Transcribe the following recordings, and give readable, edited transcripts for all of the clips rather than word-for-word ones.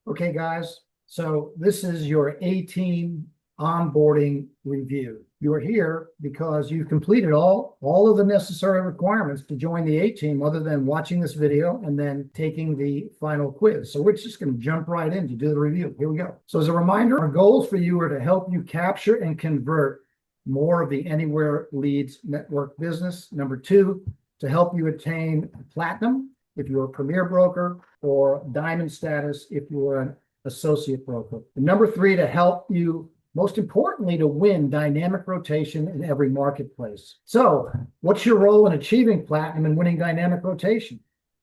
Okay, guys, so this is your A-Team onboarding review. You are here because you've completed all of the necessary requirements to join the A-Team other than watching this video and then taking the final quiz. So we're just going to jump right in to do the review. Here we go. So as a reminder, our goals for you are to help you capture and convert more of the Anywhere Leads network business. Number two, to help you attain platinum if you're a premier broker, or diamond status if you're an associate broker. And number three, to help you, most importantly, to win dynamic rotation in every marketplace. So what's your role in achieving platinum and winning dynamic rotation?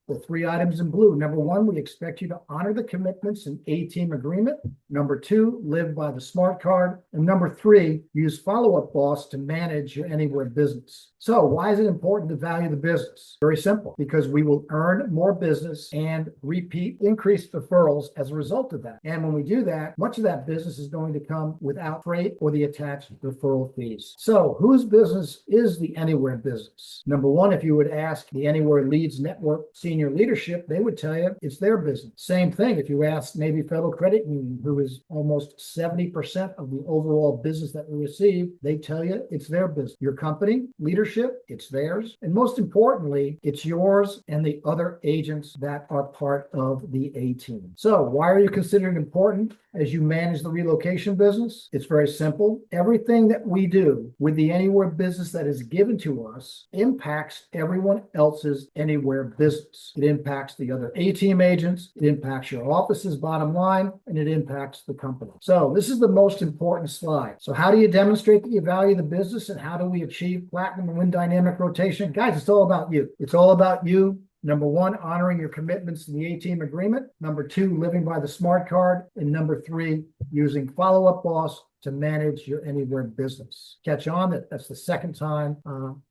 The three items in blue. Number one, we expect you to honor the commitments in A-Team agreement. Number two, live by the smart card. And number three, use Follow-Up Boss to manage your Anywhere business. So why is it important to value the business? Very simple, because we will earn more business and repeat increased referrals as a result of that. And when we do that, much of that business is going to come without freight or the attached referral fees. So whose business is the Anywhere business? Number one, if you would ask the Anywhere Leads Network senior leadership, they would tell you it's their business. Same thing if you ask Navy Federal Credit Union, who is almost 70% of the overall business that we receive, they tell you it's their business. Your company, leadership, it's theirs. And most importantly, it's yours and the other agents that are part of the A-Team. So why are you considering important as you manage the relocation business? It's very simple. Everything that we do with the Anywhere business that is given to us impacts everyone else's Anywhere business. It impacts the other A-Team agents, it impacts your office's bottom line, and it impacts the company. So this is the most important slide. So how do you demonstrate that you value the business, and how do we achieve platinum and win dynamic rotation? Guys, it's all about you. It's all about you. Number one, honoring your commitments to the A-Team agreement. Number two, living by the smart card. And number three, using Follow-Up Boss to manage your Anywhere business. Catch on that that's the second time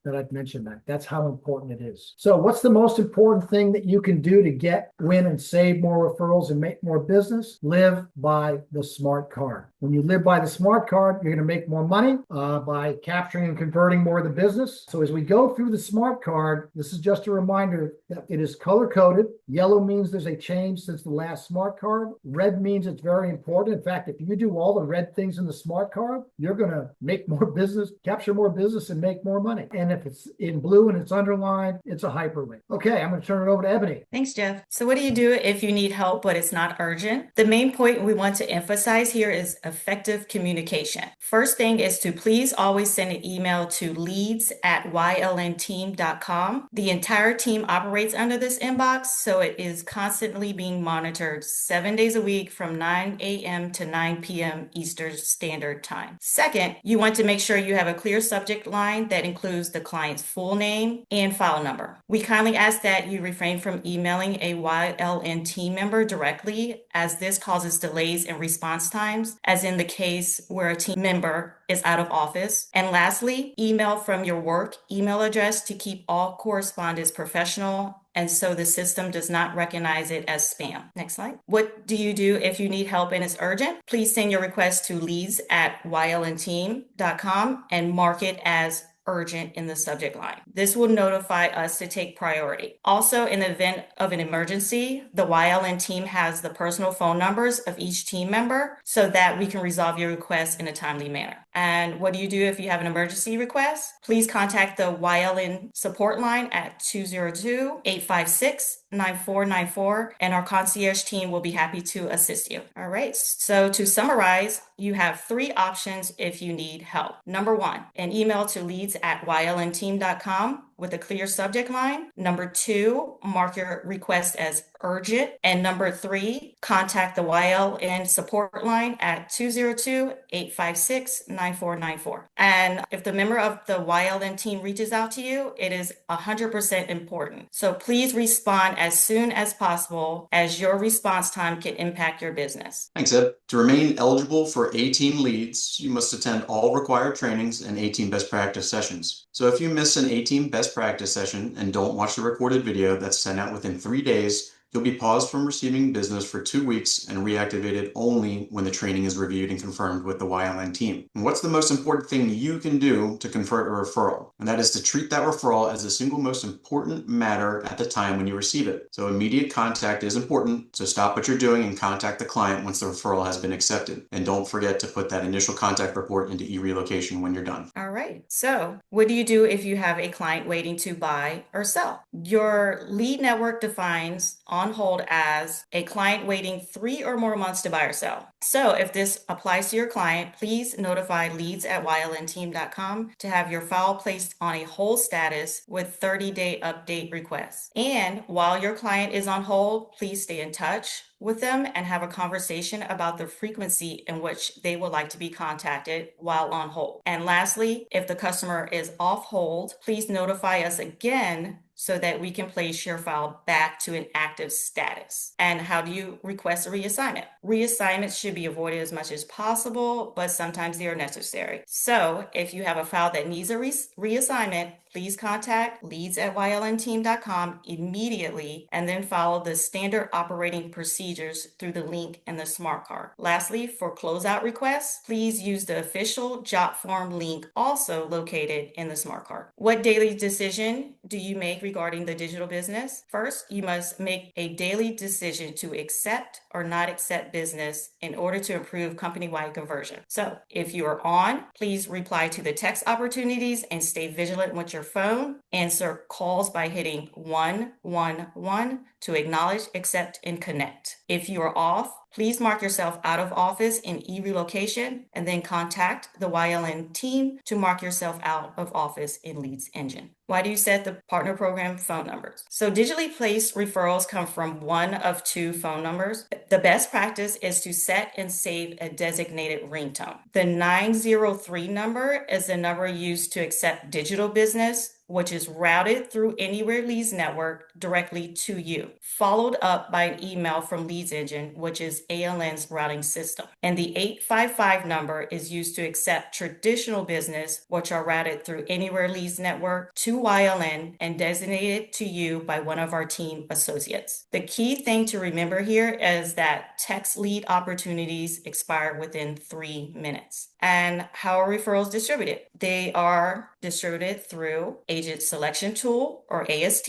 that I've mentioned that. That's how important it is. So what's the most important thing that you can do to get, win, and save more referrals and make more business? Live by the smart card. When you live by the smart card, you're going to make more money by capturing and converting more of the business. So as we go through the smart card, this is just a reminder that it is color-coded. Yellow means there's a change since the last smart card. Red means it's very important. In fact, if you do all the red things in the smart card, you're going to make more business, capture more business, and make more money. And if it's in blue and it's underlined, it's a hyperlink. Okay, I'm going to turn it over to Ebony. Thanks, Jeff. So what do you do if you need help, but it's not urgent? The main point we want to emphasize here is effective communication. First thing is to please always send an email to leads@ylnteam.com. The entire team operates under this inbox, so it is constantly being monitored 7 days a week from 9 a.m. to 9 p.m. Eastern Standard Time. Second, you want to make sure you have a clear subject line that includes the client's full name and file number. We kindly ask that you refrain from emailing a YLN team member directly, as this causes delays in response times, as in the case where a team member is out of office. And lastly, email from your work email address to keep all correspondence professional, and so the system does not recognize it as spam. Next slide. What do you do if you need help and it's urgent? Please send your request to leads@ylnteam.com and mark it as urgent in the subject line. This will notify us to take priority. Also, in the event of an emergency, the YLN team has the personal phone numbers of each team member so that we can resolve your request in a timely manner. And what do you do if you have an emergency request? Please contact the YLN support line at 202-856-9494, and our concierge team will be happy to assist you. All right, so to summarize, you have three options if you need help. Number one, an email to leads@ylnteam.com with a clear subject line. Number two, mark your request as urgent. And number three, contact the YLN support line at 202-856-9494. And if the member of the YLN team reaches out to you, it is 100% important. So please respond as soon as possible, as your response time can impact your business. Thanks, Ed. To remain eligible for A-Team Leads, you must attend all required trainings and A-Team best practice sessions. So if you miss an A-Team best practice session and don't watch the recorded video that's sent out within 3 days, You'll be paused from receiving business for 2 weeks and reactivated only when the training is reviewed and confirmed with the YLN team. And what's the most important thing you can do to convert a referral? And that is to treat that referral as the single most important matter at the time when you receive it. So immediate contact is important. So stop what you're doing and contact the client once the referral has been accepted. And don't forget to put that initial contact report into e-relocation when you're done. All right. So what do you do if you have a client waiting to buy or sell? Your lead network defines on hold as a client waiting 3 or more months to buy or sell. So if this applies to your client, please notify leads@ylnteam.com to have your file placed on a hold status with 30-day update requests. And while your client is on hold, please stay in touch with them and have a conversation about the frequency in which they would like to be contacted while on hold. And lastly, if the customer is off hold, please notify us again so that we can place your file back to an active status. And how do you request a reassignment? Reassignments should be avoided as much as possible, but sometimes they are necessary. So if you have a file that needs a reassignment, please contact leads@ylnteam.com immediately and then follow the standard operating procedures through the link in the smart card. Lastly, for closeout requests, please use the official jot form link also located in the smart card. What daily decision do you make regarding the digital business? First, you must make a daily decision to accept or not accept business in order to improve company-wide conversion. So if you are on, please reply to the text opportunities and stay vigilant with your phone. Answer calls by hitting 111 to acknowledge, accept, and connect. If you are off, please mark yourself out of office in e-relocation and then contact the YLN team to mark yourself out of office in Leads Engine. Why do you set the partner program phone numbers? So digitally placed referrals come from one of 2 phone numbers. The best practice is to set and save a designated ringtone. The 903 number is the number used to accept digital business, which is routed through Anywhere Leads Network directly to you, followed up by an email from Leads Engine, which is ALN's routing system. And the 855 number is used to accept traditional business, which are routed through Anywhere Leads Network to YLN and designated to you by one of our team associates. The key thing to remember here is that text lead opportunities expire within 3 minutes. And how are referrals distributed? They are distributed through Agent Selection Tool, or AST,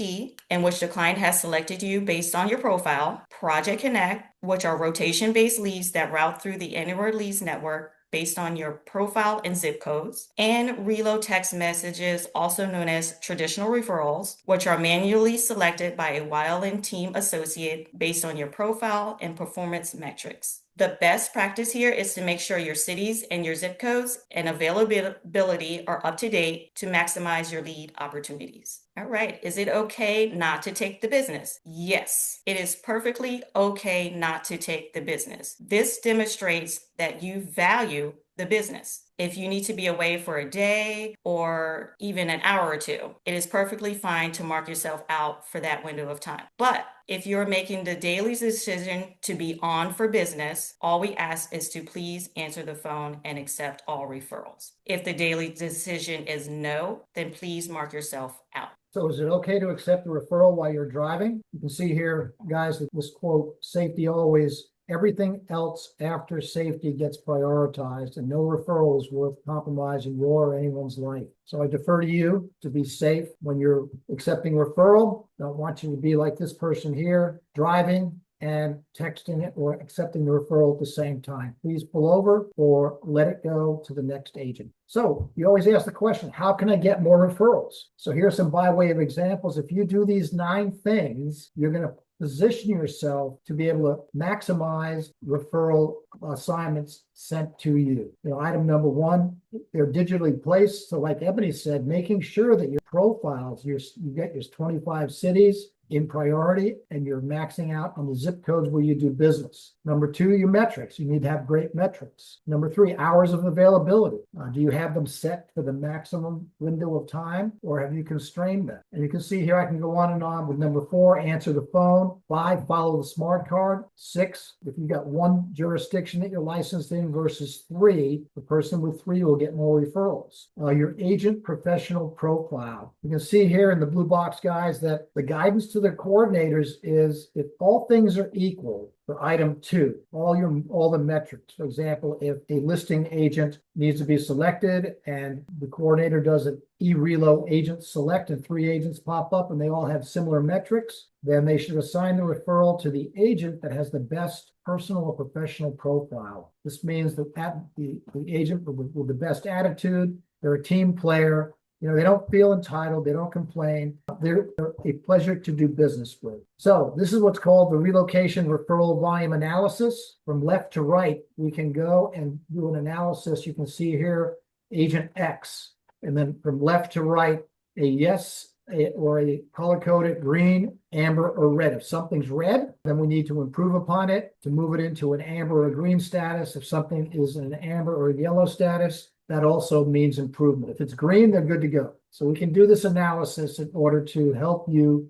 in which the client has selected you based on your profile, Project Connect, which are rotation-based leads that route through the Anywhere Leads Network based on your profile and zip codes, and reload text messages, also known as traditional referrals, which are manually selected by a YLN team associate based on your profile and performance metrics. The best practice here is to make sure your cities and your zip codes and availability are up to date to maximize your lead opportunities. All right, is it okay not to take the business? Yes, it is perfectly okay not to take the business. This demonstrates that you value the business. If you need to be away for a day or even an hour or 2, it is perfectly fine to mark yourself out for that window of time. But if you're making the daily decision to be on for business, all we ask is to please answer the phone and accept all referrals. If the daily decision is no, then please mark yourself out. So is it okay to accept a referral while you're driving? You can see here, guys, that this quote, safety always, everything else after safety gets prioritized, and no referral is worth compromising your or anyone's life. So I defer to you to be safe when you're accepting referral. Don't want you to be like this person here, driving and texting it or accepting the referral at the same time. Please pull over or let it go to the next agent. So you always ask the question, how can I get more referrals? So here's some by way of examples. If you do these 9 things, you're going to position yourself to be able to maximize referral assignments sent to you. Item number 1, they're digitally placed. So like Ebony said, making sure that your profiles, you get your 25 cities in priority and you're maxing out on the zip codes where you do business. Number 2, your metrics. You need to have great metrics. Number 3, hours of availability. Do you have them set for the maximum window of time, or have you constrained them? And you can see here, I can go on and on with number 4, answer the phone. 5, follow the smart card. 6, if you've got one jurisdiction that you're licensed in versus 3, the person with 3 will get more referrals. Your agent professional profile. You can see here in the blue box, guys, that the guidance to the coordinators is if all things are equal, for item 2, all the metrics. For example, if a listing agent needs to be selected and the coordinator does an e-relo agent select and 3 agents pop up and they all have similar metrics, then they should assign the referral to the agent that has the best personal or professional profile. This means that the agent with the best attitude, they're a team player. You know, they don't feel entitled. They don't complain. They're a pleasure to do business with. So this is what's called the relocation referral volume analysis. From left to right, we can go and do an analysis. You can see here, agent X. And then from left to right, a yes or a color-coded green, amber, or red. If something's red, then we need to improve upon it to move it into an amber or green status. If something is an amber or a yellow status, that also means improvement. If it's green, they're good to go. So we can do this analysis in order to help you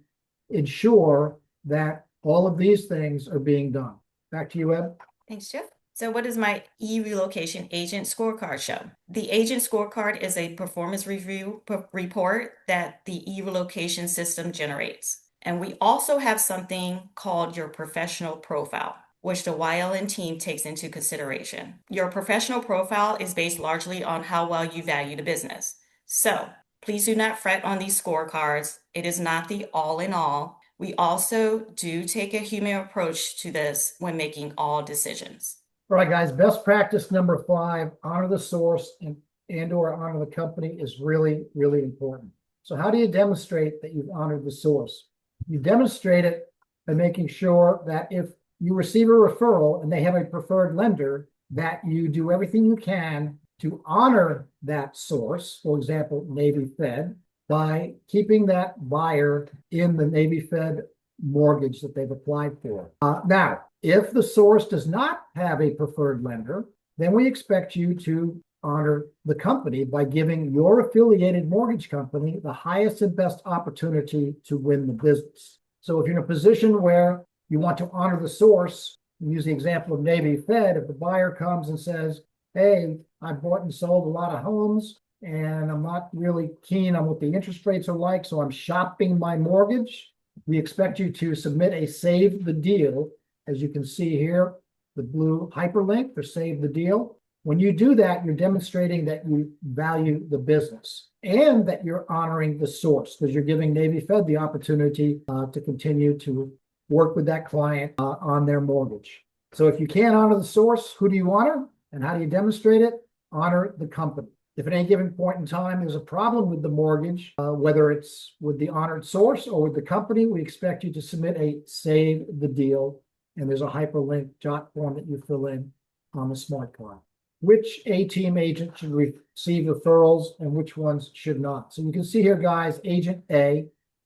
ensure that all of these things are being done. Back to you, Ed. Thanks, Jeff. So what does my e-relocation agent scorecard show? The agent scorecard is a performance review report that the e-relocation system generates. And we also have something called your professional profile, which the YLN team takes into consideration. Your professional profile is based largely on how well you value the business. So please do not fret on these scorecards. It is not the all in all. We also do take a human approach to this when making all decisions. All right, guys, best practice number 5, honor the source and or honor the company is really, really important. So how do you demonstrate that you've honored the source? You demonstrate it by making sure that if you receive a referral and they have a preferred lender, that you do everything you can to honor that source, for example, Navy Fed, by keeping that buyer in the Navy Fed mortgage that they've applied for. Now, if the source does not have a preferred lender, then we expect you to honor the company by giving your affiliated mortgage company the highest and best opportunity to win the business. So if you're in a position where you want to honor the source, use the example of Navy Fed, if the buyer comes and says, hey, I bought and sold a lot of homes and I'm not really keen on what the interest rates are like, so I'm shopping my mortgage, we expect you to submit a save the deal. As you can see here, the blue hyperlink for save the deal. When you do that, you're demonstrating that you value the business and that you're honoring the source because you're giving Navy Fed the opportunity to continue to work with that client on their mortgage. So if you can't honor the source, who do you honor and how do you demonstrate it? Honor the company. If at any given point in time there's a problem with the mortgage, whether it's with the honored source or with the company, we expect you to submit a save the deal. And there's a hyperlink jot form that you fill in on the smart card. Which A-team agent should receive referrals and which ones should not? So you can see here, guys, agent A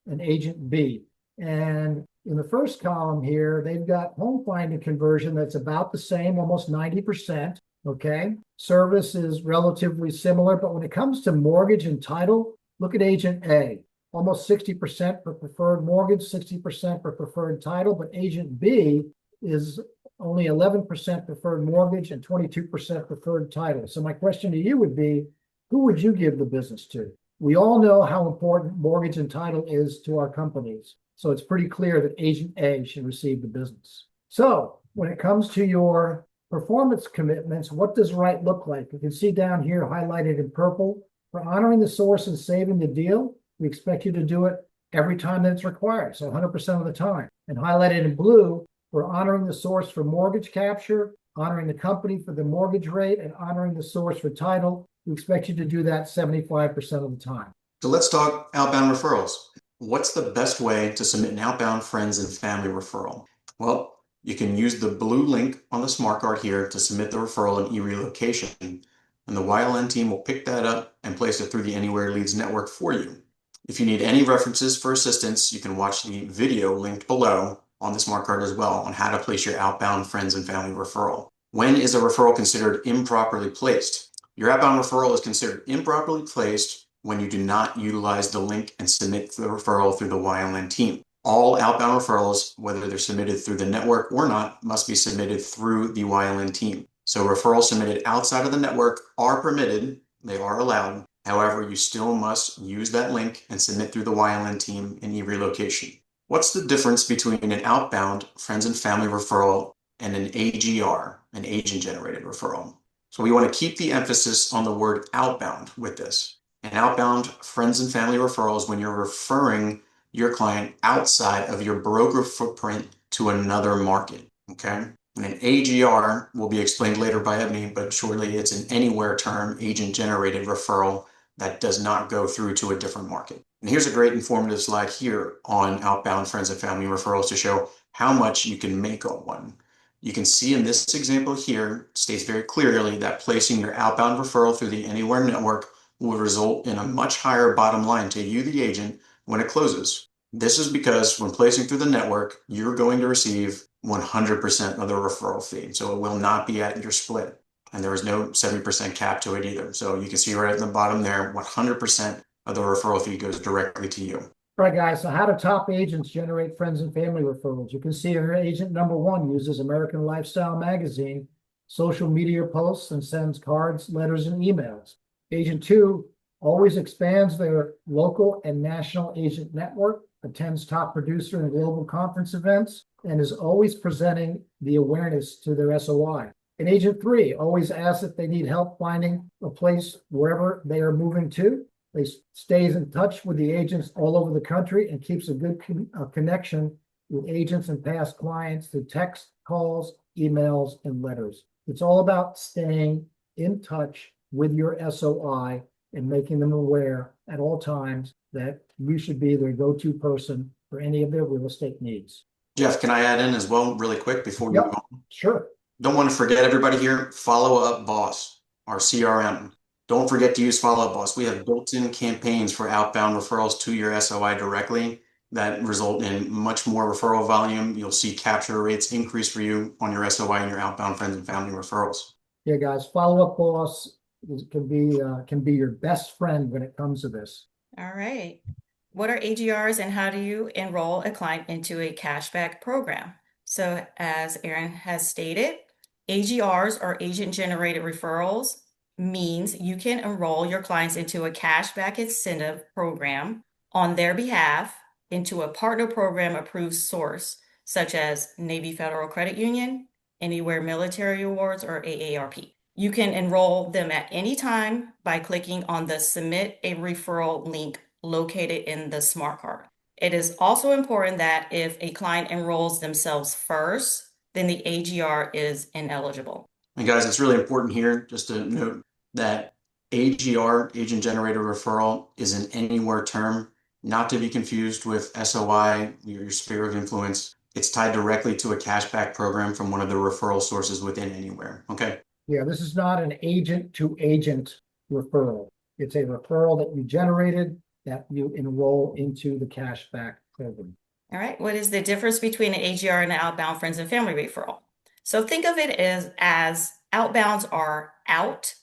and agent B. And in the first column here, they've got home finding conversion that's about the same, almost 90%. Okay. Service is relatively similar, but when it comes to mortgage and title, look at agent A. Almost 60% for preferred mortgage, 60% for preferred title, but agent B is only 11% preferred mortgage and 22% preferred title. So my question to you would be, who would you give the business to? We all know how important mortgage and title is to our companies. So it's pretty clear that agent A should receive the business. So when it comes to your performance commitments, what does right look like? You can see down here highlighted in purple. For honoring the source and saving the deal, we expect you to do it every time that it's required, so 100% of the time. And highlighted in blue, we're honoring the source for mortgage capture, honoring the company for the mortgage rate, and honoring the source for title. We expect you to do that 75% of the time. So let's talk outbound referrals. What's the best way to submit an outbound friends and family referral? Well, you can use the blue link on the smart card here to submit the referral in e-relocation, and the YLN team will pick that up and place it through the Anywhere Leads network for you. If you need any references for assistance, you can watch the video linked below on the smart card as well on how to place your outbound friends and family referral. When is a referral considered improperly placed? Your outbound referral is considered improperly placed when you do not utilize the link and submit the referral through the YLN team. All outbound referrals, whether they're submitted through the network or not, must be submitted through the YLN team. So referrals submitted outside of the network are permitted, they are allowed. However, you still must use that link and submit through the YLN team in every location. What's the difference between an outbound friends and family referral and an AGR, an agent-generated referral? So we want to keep the emphasis on the word outbound with this. An outbound friends and family referral is when you're referring your client outside of your broker footprint to another market, okay? And an AGR will be explained later by Ebony, but shortly it's an anywhere term, agent-generated referral that does not go through to a different market. And here's a great informative slide here on outbound friends and family referrals to show how much you can make on one. You can see in this example here, states very clearly that placing your outbound referral through the Anywhere network will result in a much higher bottom line to you, the agent, when it closes. This is because when placing through the network, you're going to receive 100% of the referral fee. So it will not be at your split. And there is no 70% cap to it either. So you can see right at the bottom there, 100% of the referral fee goes directly to you. All right, guys, so how do top agents generate friends and family referrals? You can see here agent number 1 uses American Lifestyle magazine, social media posts, and sends cards, letters, and emails. Agent 2 always expands their local and national agent network, attends top producer and global conference events, and is always presenting the awareness to their SOI. And agent 3 always asks if they need help finding a place wherever they are moving to. They stays in touch with the agents all over the country and keeps a good connection with agents and past clients through text, calls, emails, and letters. It's all about staying in touch with your SOI and making them aware at all times that you should be their go-to person for any of their real estate needs. Jeff, can I add in as well really quick before we move on? Sure. Don't want to forget everybody here, Follow Up Boss, our CRM. Don't forget to use Follow Up Boss. We have built-in campaigns for outbound referrals to your SOI directly that result in much more referral volume. You'll see capture rates increase for you on your SOI and your outbound friends and family referrals. Yeah, guys, Follow Up Boss can be your best friend when it comes to this. All right. What are AGRs and how do you enroll a client into a cashback program? So as Aaron has stated, AGRs or agent-generated referrals means you can enroll your clients into a cashback incentive program on their behalf into a partner program approved source, such as Navy Federal Credit Union, Anywhere Military Awards, or AARP. You can enroll them at any time by clicking on the Submit a Referral link located in the smart card. It is also important that if a client enrolls themselves first, then the AGR is ineligible. And guys, it's really important here just to note that AGR, agent generated referral, is an anywhere term, not to be confused with SOI, your sphere of influence. It's tied directly to a cashback program from one of the referral sources within Anywhere. Okay. Yeah, this is not an agent to agent referral. It's a referral that you generated that you enroll into the cashback program. All right. What is the difference between an AGR and an outbound friends and family referral? So think of it as outbounds are out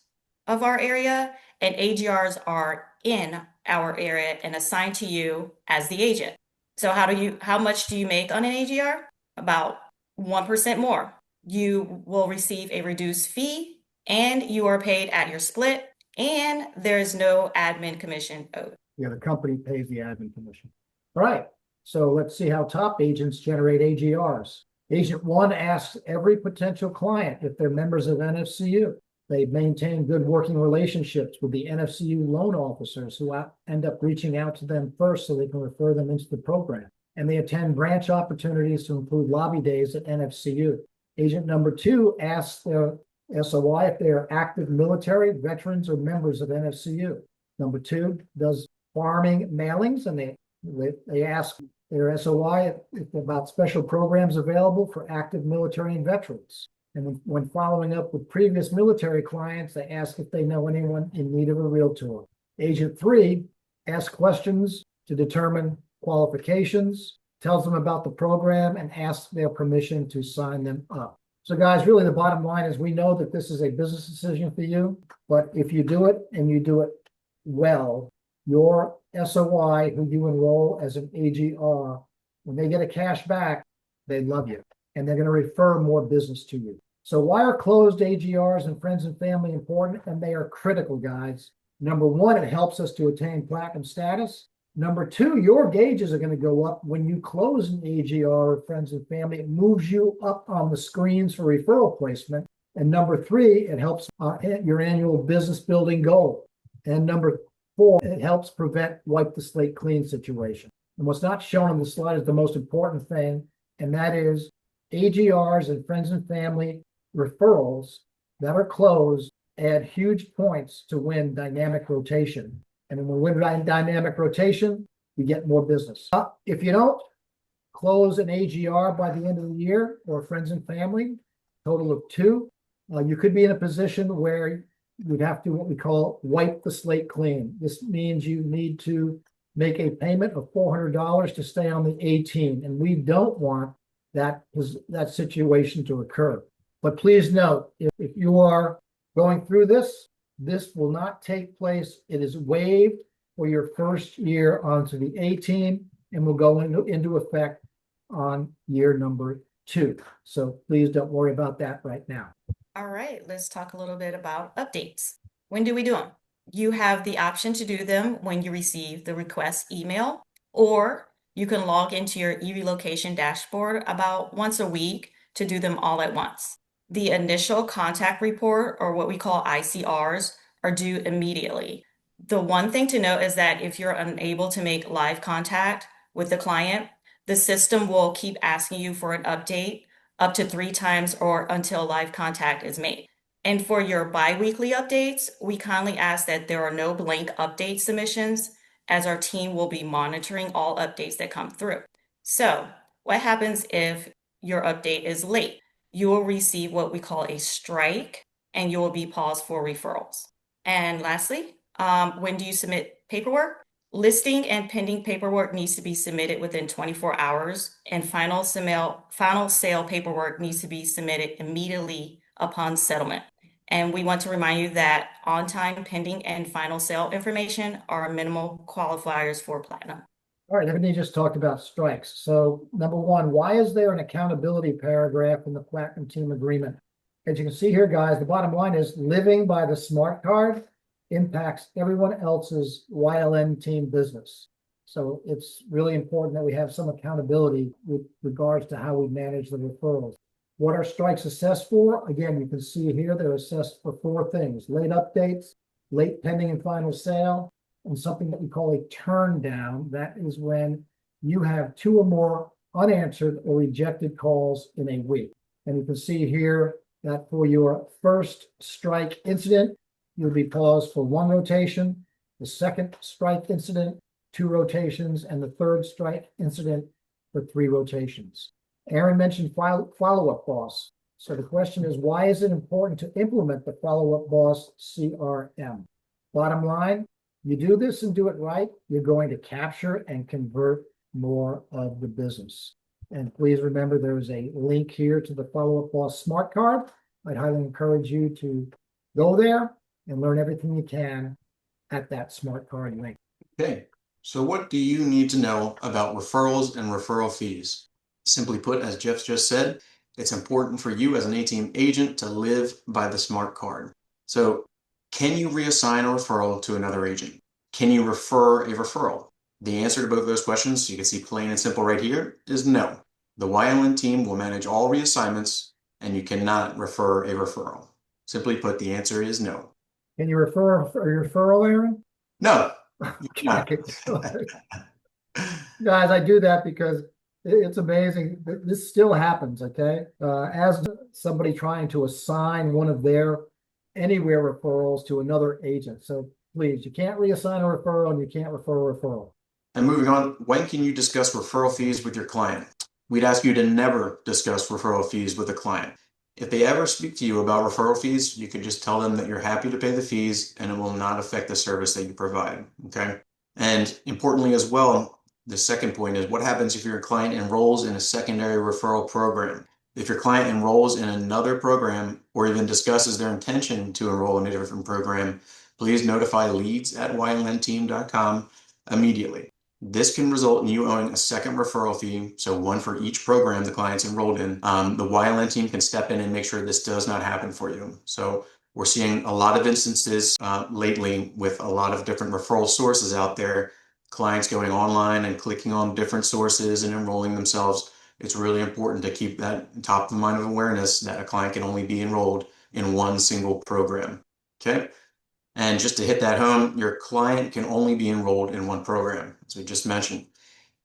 of our area and AGRs are in our area and assigned to you as the agent. So how much do you make on an AGR? About 1% more. You will receive a reduced fee and you are paid at your split and there is no admin commission owed. Yeah, the company pays the admin commission. All right, so let's see how top agents generate AGRs. Agent 1 asks every potential client if they're members of NFCU. They maintain good working relationships with the NFCU loan officers who end up reaching out to them first so they can refer them into the program. And they attend branch opportunities to include lobby days at NFCU. Agent number 2 asks their SOI if they are active military, veterans, or members of NFCU. Number 2 does farming mailings, and they ask their SOI if about special programs available for active military and veterans. And when following up with previous military clients, they ask if they know anyone in need of a realtor. Agent 3 asks questions to determine qualifications, tells them about the program, and asks their permission to sign them up. So guys, really the bottom line is we know that this is a business decision for you, but if you do it and you do it well, your SOI, who you enroll as an AGR, when they get a cash back, they love you and they're going to refer more business to you. So why are closed AGRs and friends and family important? And they are critical, guys. Number one, it helps us to attain platinum status. Number two, your gauges are going to go up when you close an AGR or friends and family. It moves you up on the screens for referral placement. And number three, it helps your annual business building goal. And number four, it helps prevent wipe the slate clean situation. And what's not shown on the slide is the most important thing, and that is AGRs and friends and family referrals that are closed add huge points to win dynamic rotation. And when we win dynamic rotation, we get more business. If you don't close an AGR by the end of the year or friends and family, total of two, you could be in a position where you'd have to what we call wipe the slate clean. This means you need to make a payment of $400 to stay on the A team. And we don't want that situation to occur. But please note, if you are going through this, this will not take place. It is waived for your first year onto the A team and will go into effect on year number 2. So please don't worry about that right now. All right, let's talk a little bit about updates. When do we do them? You have the option to do them when you receive the request email, or you can log into your e-relocation dashboard about once a week to do them all at once. The initial contact report, or what we call ICRs, are due immediately. The one thing to note is that if you're unable to make live contact with the client, the system will keep asking you for an update up to 3 times or until live contact is made. And for your bi-weekly updates, we kindly ask that there are no blank update submissions, as our team will be monitoring all updates that come through. So what happens if your update is late? You will receive what we call a strike, and you will be paused for referrals. And lastly, when do you submit paperwork? Listing and pending paperwork needs to be submitted within 24 hours, and final sale paperwork needs to be submitted immediately upon settlement. And we want to remind you that on-time, pending, and final sale information are minimal qualifiers for platinum. All right, everybody just talked about strikes. So number one, why is there an accountability paragraph in the Platinum Team Agreement? As you can see here, guys, the bottom line is living by the smart card impacts everyone else's YLN team business. So it's really important that we have some accountability with regards to how we manage the referrals. What are strikes assessed for? Again, you can see here they're assessed for 4 things: late updates, late pending and final sale, and something that we call a turn down. That is when you have 2 or more unanswered or rejected calls in a week. And you can see here that for your first strike incident, you'll be paused for 1 rotation, the second strike incident, 2 rotations, and the third strike incident for 3 rotations. Aaron mentioned follow-up boss. So the question is, why is it important to implement the follow-up boss CRM? Bottom line, you do this and do it right, you're going to capture and convert more of the business. And please remember, there is a link here to the follow-up boss smart card. I'd highly encourage you to go there and learn everything you can at that smart card link. Okay, so what do you need to know about referrals and referral fees? Simply put, as Jeff just said, it's important for you as an A-Team agent to live by the smart card. So can you reassign a referral to another agent? Can you refer a referral? The answer to both of those questions, you can see plain and simple right here, is no. The YLN team will manage all reassignments, and you cannot refer a referral. Simply put, the answer is no. Can you refer a referral, Aaron? No. Okay. Guys, I do that because it's amazing. This still happens, okay? As somebody trying to assign one of their anywhere referrals to another agent. So please, you can't reassign a referral and you can't refer a referral. And moving on, when can you discuss referral fees with your client? We'd ask you to never discuss referral fees with a client. If they ever speak to you about referral fees, you can just tell them that you're happy to pay the fees and it will not affect the service that you provide, okay? And importantly as well, the second point is, what happens if your client enrolls in a secondary referral program? If your client enrolls in another program or even discusses their intention to enroll in a different program, please notify leads@ylnteam.com immediately. This can result in you owing a second referral fee, so one for each program the client's enrolled in. The YLN team can step in and make sure this does not happen for you. So we're seeing a lot of instances lately with a lot of different referral sources out there, clients going online and clicking on different sources and enrolling themselves. It's really important to keep that top of mind of awareness that a client can only be enrolled in one single program. Okay. And just to hit that home, your client can only be enrolled in one program, as we just mentioned.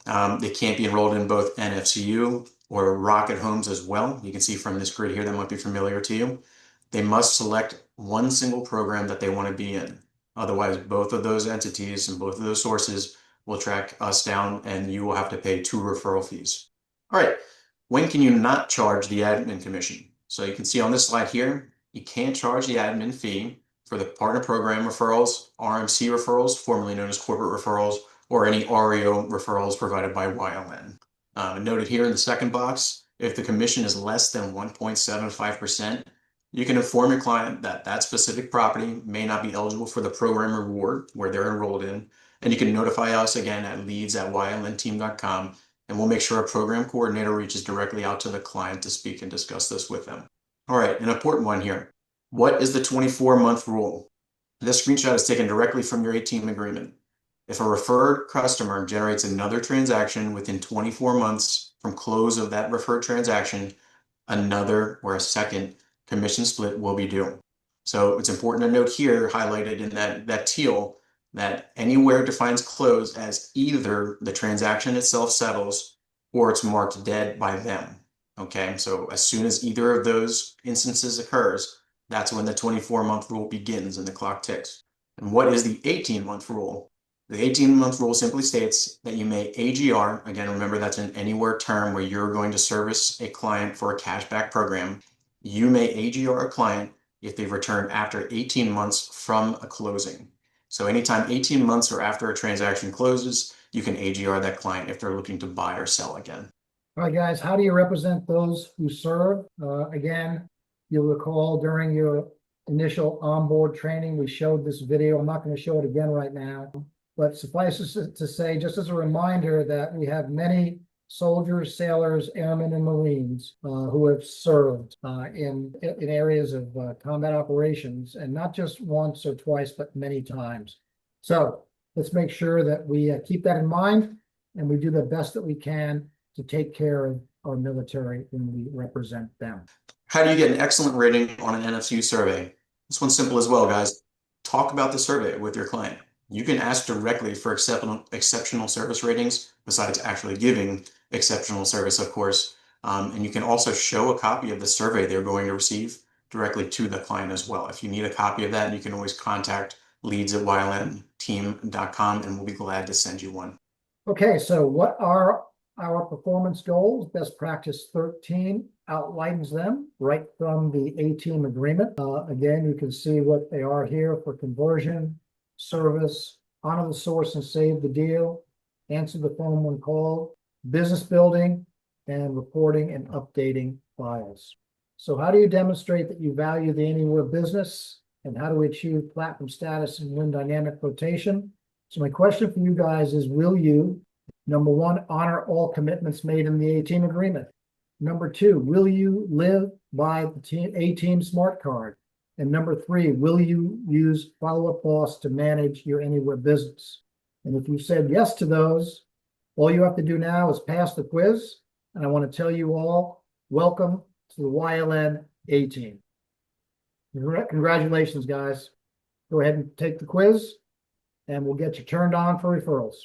They can't be enrolled in both NFCU or Rocket Homes as well. You can see from this grid here that might be familiar to you. They must select one single program that they want to be in. Otherwise, both of those entities and both of those sources will track us down and you will have to pay 2 referral fees. All right, when can you not charge the admin commission? So you can see on this slide here, you can't charge the admin fee for the partner program referrals, RMC referrals, formerly known as corporate referrals, or any REO referrals provided by YLN. Noted here in the second box, if the commission is less than 1.75%, you can inform your client that that specific property may not be eligible for the program reward where they're enrolled in, and you can notify us again at leads@ylnteam.com, and we'll make sure a program coordinator reaches directly out to the client to speak and discuss this with them. All right, an important one here. What is the 24-month rule? This screenshot is taken directly from your A-Team agreement. If a referred customer generates another transaction within 24 months from close of that referred transaction, another or a second commission split will be due. So it's important to note here, highlighted in that teal, that anywhere defines close as either the transaction itself settles or it's marked dead by them. Okay, so as soon as either of those instances occurs, that's when the 24-month rule begins and the clock ticks. And what is the 18-month rule? The 18-month rule simply states that you may AGR, again, remember that's an anywhere term where you're going to service a client for a cashback program. You may AGR a client if they return after 18 months from a closing. So anytime 18 months or after a transaction closes, you can AGR that client if they're looking to buy or sell again. All right, guys, how do you represent those who serve? Again, you'll recall during your initial onboard training, we showed this video. I'm not going to show it again right now, but suffice it to say, just as a reminder, that we have many soldiers, sailors, airmen, and Marines who have served in areas of combat operations, and not just once or twice, but many times. So let's make sure that we keep that in mind and we do the best that we can to take care of our military when we represent them. How do you get an excellent rating on an NFCU survey? This one's simple as well, guys. Talk about the survey with your client. You can ask directly for exceptional service ratings, besides actually giving exceptional service, of course. And you can also show a copy of the survey they're going to receive directly to the client as well. If you need a copy of that, you can always contact leads@ylnteam.com and we'll be glad to send you one. Okay, so what are our performance goals? Best practice 13 outlines them right from the A-Team agreement. Again, you can see what they are here for conversion, service, honor the source and save the deal, answer the phone when called, business building, and reporting and updating files. So how do you demonstrate that you value the Anywhere business, and how do we achieve platinum status and win dynamic rotation? So my question for you guys is, will you, number one, honor all commitments made in the A-Team agreement? Number two, will you live by the A-Team smart card? And number three, will you use Follow Up Boss to manage your Anywhere business? And if you said yes to those, all you have to do now is pass the quiz. And I want to tell you all, welcome to the YLN A-Team. Congratulations, guys. Go ahead and take the quiz, and we'll get you turned on for referrals.